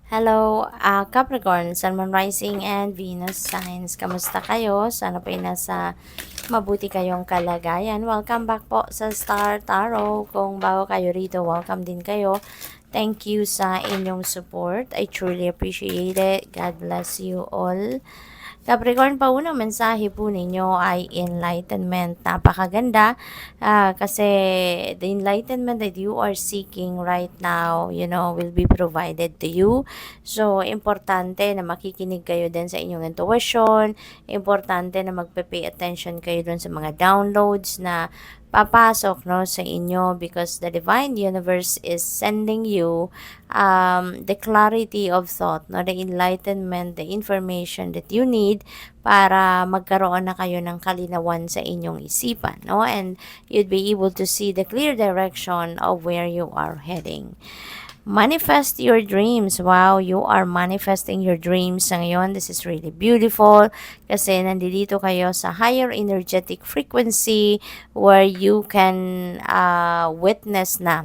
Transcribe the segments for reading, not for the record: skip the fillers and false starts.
Hello, Capricorn, Sun, Moon, Rising, and Venus signs. Kamusta kayo? Sana po ay nasa mabuti kayong kalagayan. Welcome back po sa Star Tarot. Kung bago kayo rito, welcome din kayo. Thank you sa inyong support. I truly appreciate it. God bless you all. Capricorn, paunang mensahe po ninyo ay enlightenment. Napakaganda kasi the enlightenment that you are seeking right now, will be provided to you. So, importante na makikinig kayo din sa inyong intuition. Importante na magpe-pay attention kayo dun sa mga downloads na papasok sa inyo because the divine universe is sending you the clarity of thought, the enlightenment, the information that you need para magkaroon na kayo ng kalinawan sa inyong isipan, and you'd be able to see the clear direction of where you are heading. Manifest your dreams. Wow, you are manifesting your dreams sa ngayon. This is really beautiful kasi nandito kayo sa higher energetic frequency where you can witness na,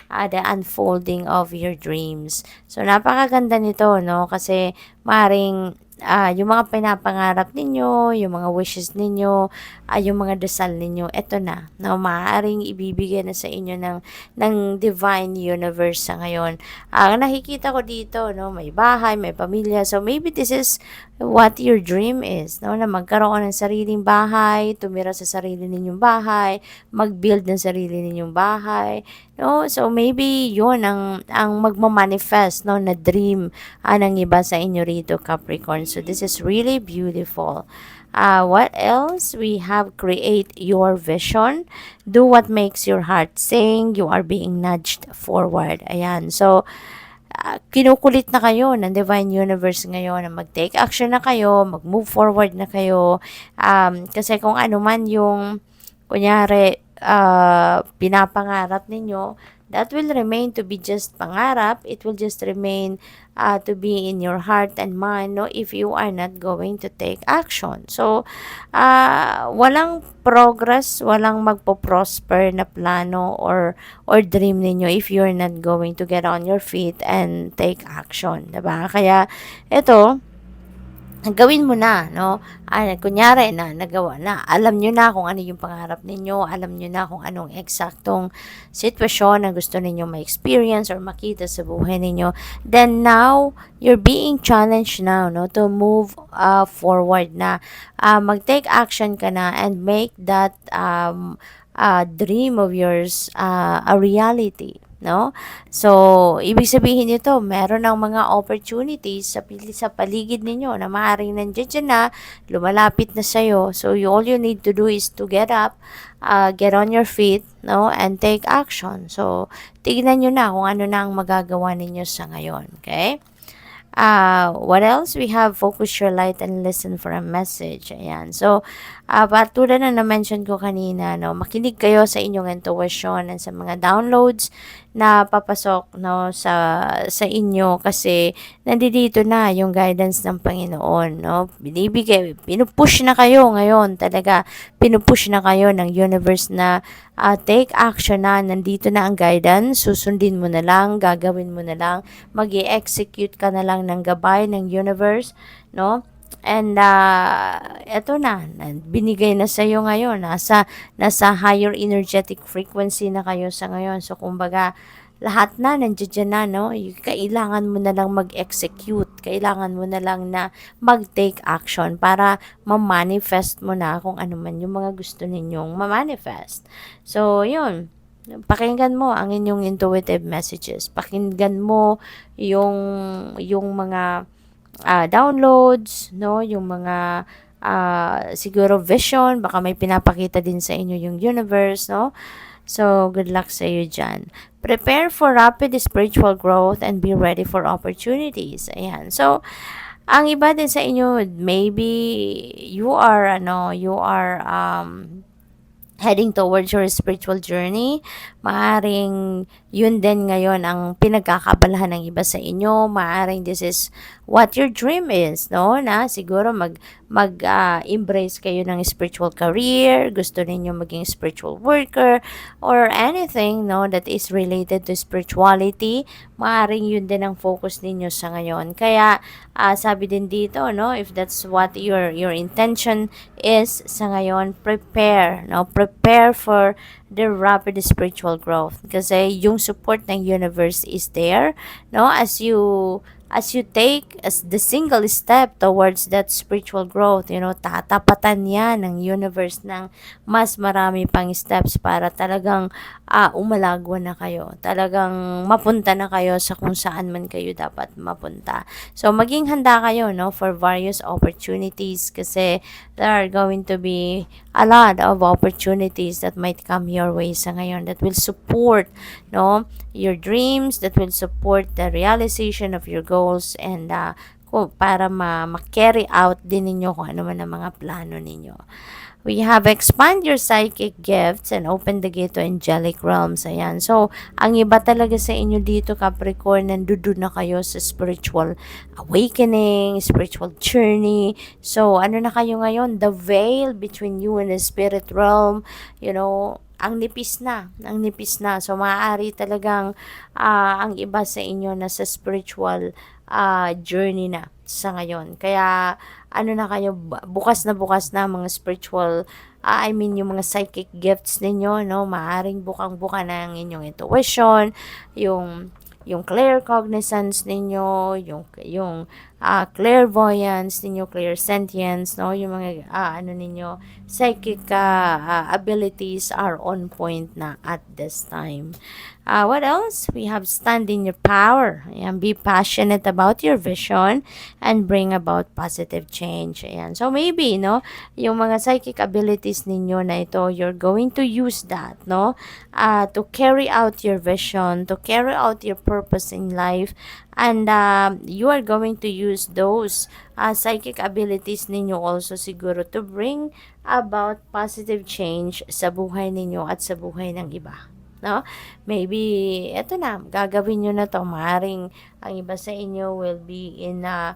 the unfolding of your dreams. So, napakaganda nito, kasi maring yung mga pinapangarap ninyo, yung mga wishes ninyo, yung mga dasal ninyo, eto na, maaaring ibibigay na sa inyo ng divine universe sa ngayon. Nakikita ko dito, may bahay, may pamilya, so maybe this is what your dream is, na magkaroon ng sariling bahay, tumira sa sarili ninyong bahay, mag-build ng sarili ninyong bahay, so maybe yun ang magmamanifest, na dream ng iba sa inyo rito, Capricorn. So this is really beautiful. What else? We have create your vision. Do what makes your heart sing. You are being nudged forward. Ayan. So, kinukulit na kayo ng Divine Universe ngayon na mag-take action na kayo, mag-move forward na kayo. Kasi kung ano man yung, kunyari, pinapangarap ninyo, that will remain to be just pangarap. It will just remain to be in your heart and mind, if you are not going to take action. So, walang progress, walang magpo-prosper na plano or dream ninyo if you're not going to get on your feet and take action, diba? Kaya, ito, gawin mo na, kunyari na, nagawa na. Alam nyo na kung ano yung pangarap ninyo, alam nyo na kung anong eksaktong sitwasyon na gusto ninyo ma-experience or makita sa buhay ninyo. Then now, you're being challenged now, to move forward na. Mag-take action ka na and make that dream of yours a reality. So, ibig sabihin nito, meron ng mga opportunities sa paligid ninyo na maaaring nandiyan na, lumalapit na sa'yo. So, all you need to do is to get up, get on your feet, and take action. So, tignan nyo na kung ano na ang magagawa ninyo sa ngayon. Okay? What else? We have focus your light and listen for a message. Ayan. So, tulad na na-mention ko kanina, makinig kayo sa inyong intuition and sa mga downloads na papasok sa inyo kasi nandito na yung guidance ng Panginoon, pinupush na kayo ngayon talaga, pinupush na kayo ng universe na take action na, nandito na ang guidance, susundin mo na lang, gagawin mo na lang, mag-i-execute ka na lang ng gabay ng universe, And eto na, binigay na sa iyo ngayon, nasa higher energetic frequency na kayo sa ngayon. So kumbaga, lahat na nandiyan na, kailangan mo na lang mag-execute, kailangan mo na lang na mag-take action para ma-manifest mo na kung ano man yung mga gusto ninyong ma-manifest. So, yun. Pakinggan mo ang inyong intuitive messages. Pakinggan mo yung mga downloads, yung mga siguro vision, baka may pinapakita din sa inyo yung universe, So, good luck sa iyo dyan. Prepare for rapid spiritual growth and be ready for opportunities. Ayan. So, ang iba din sa inyo, maybe you are heading towards your spiritual journey. Maaring yun din ngayon ang pinagkakabalahan ng iba sa inyo. Maaring this is what your dream is, na siguro embrace kayo ng spiritual career, gusto ninyo maging spiritual worker, or anything, no, that is related to spirituality, maaring yun din ang focus ninyo sa ngayon. Kaya, sabi din dito, no, if that's what your intention is sa ngayon, prepare, no, prepare for the rapid spiritual growth. Kasi yung support ng universe is there, no, as you take as the single step towards that spiritual growth, tatapatan yan ng universe ng mas marami pang steps para talagang umalagwa na kayo. Talagang mapunta na kayo sa kung saan man kayo dapat mapunta. So, maging handa kayo, no, for various opportunities kasi there are going to be a lot of opportunities that might come your way sa ngayon that will support, no, your dreams, that will support the realization of your goals, and para ma-carry out din ninyo kung ano man ang mga plano ninyo. We have expand your psychic gifts and open the gate to angelic realms. Ayan. So, ang iba talaga sa inyo dito, Capricorn, nandoon na kayo sa spiritual awakening, spiritual journey. So, ano na kayo ngayon? The veil between you and the spirit realm, ang nipis na. So, maaari talagang ang iba sa inyo na sa spiritual journey na sa ngayon. Kaya, na kayo, bukas na mga spiritual, yung mga psychic gifts ninyo, no? Maaring bukang-buka na ang inyong intuition, yung claircognizance ninyo, yung clairvoyance ninyo, clairsentience, no? Yung mga ninyo, psychic abilities are on point na at this time. What else? We have stand in your power. Ayan, be passionate about your vision and bring about positive change. Ayan. So maybe, no, yung mga psychic abilities ninyo na ito, you're going to use that, no, to carry out your vision, to carry out your purpose in life, and you are going to use those psychic abilities ninyo also siguro to bring about positive change sa buhay ninyo at sa buhay ng iba. No? Maybe, eto na, gagawin nyo na to. Maaaring ang iba sa inyo will be in a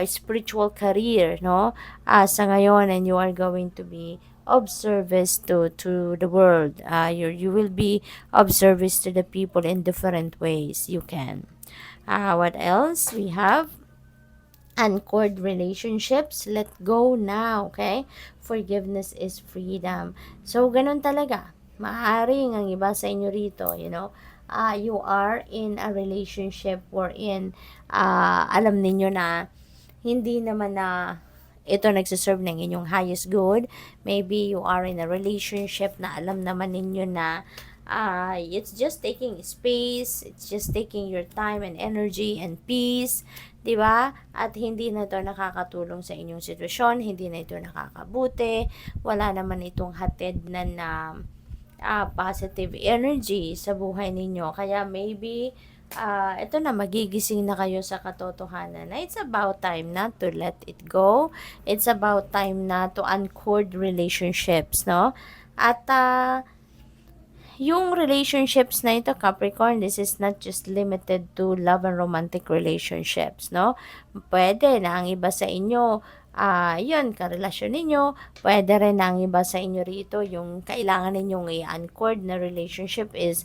spiritual career, no? Sa ngayon, and you are going to be of service to the world. You will be of service to the people in different ways. You can. What else? We have uncored relationships. Let go now, okay? Forgiveness is freedom. So, ganun talaga. Maaring ang iba sa inyo rito, you are in a relationship wherein alam ninyo na hindi naman na ito nagsiserve ng inyong highest good. Maybe you are in a relationship na alam naman ninyo na it's just taking space, it's just taking your time and energy and peace, di ba? At hindi na ito nakakatulong sa inyong sitwasyon, hindi na ito nakakabuti, wala naman itong hatid na positive energy sa buhay ninyo. Kaya maybe, ito na, magigising na kayo sa katotohanan na it's about time na to let it go. It's about time na to uncord relationships, no? At, yung relationships na ito, Capricorn, this is not just limited to love and romantic relationships, no? Pwede na ang iba sa inyo, yun, karelasyon ninyo. Pwede rin na ang iba sa inyo rito, yung kailangan ninyong i-uncord na relationship is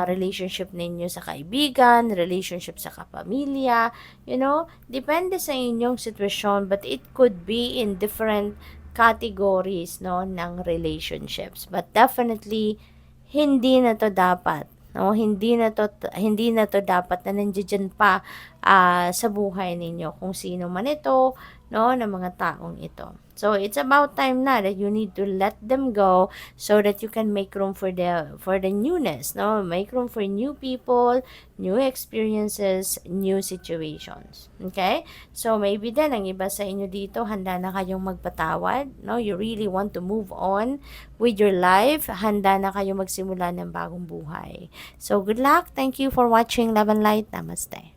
relationship ninyo sa kaibigan, relationship sa kapamilya, depende sa inyong sitwasyon, but it could be in different categories, no, ng relationships. But definitely, hindi na to dapat, no, hindi na to dapat na nandiyan pa sa buhay ninyo kung sino man ito, no, ng mga taong ito. So it's about time na that you need to let them go so that you can make room for the newness, no, make room for new people, new experiences, new situations. Okay? So maybe then ang iba sa inyo dito handa na kayong magpatawad, no? You really want to move on with your life, handa na kayong magsimula ng bagong buhay. So good luck. Thank you for watching Love and Light. Namaste.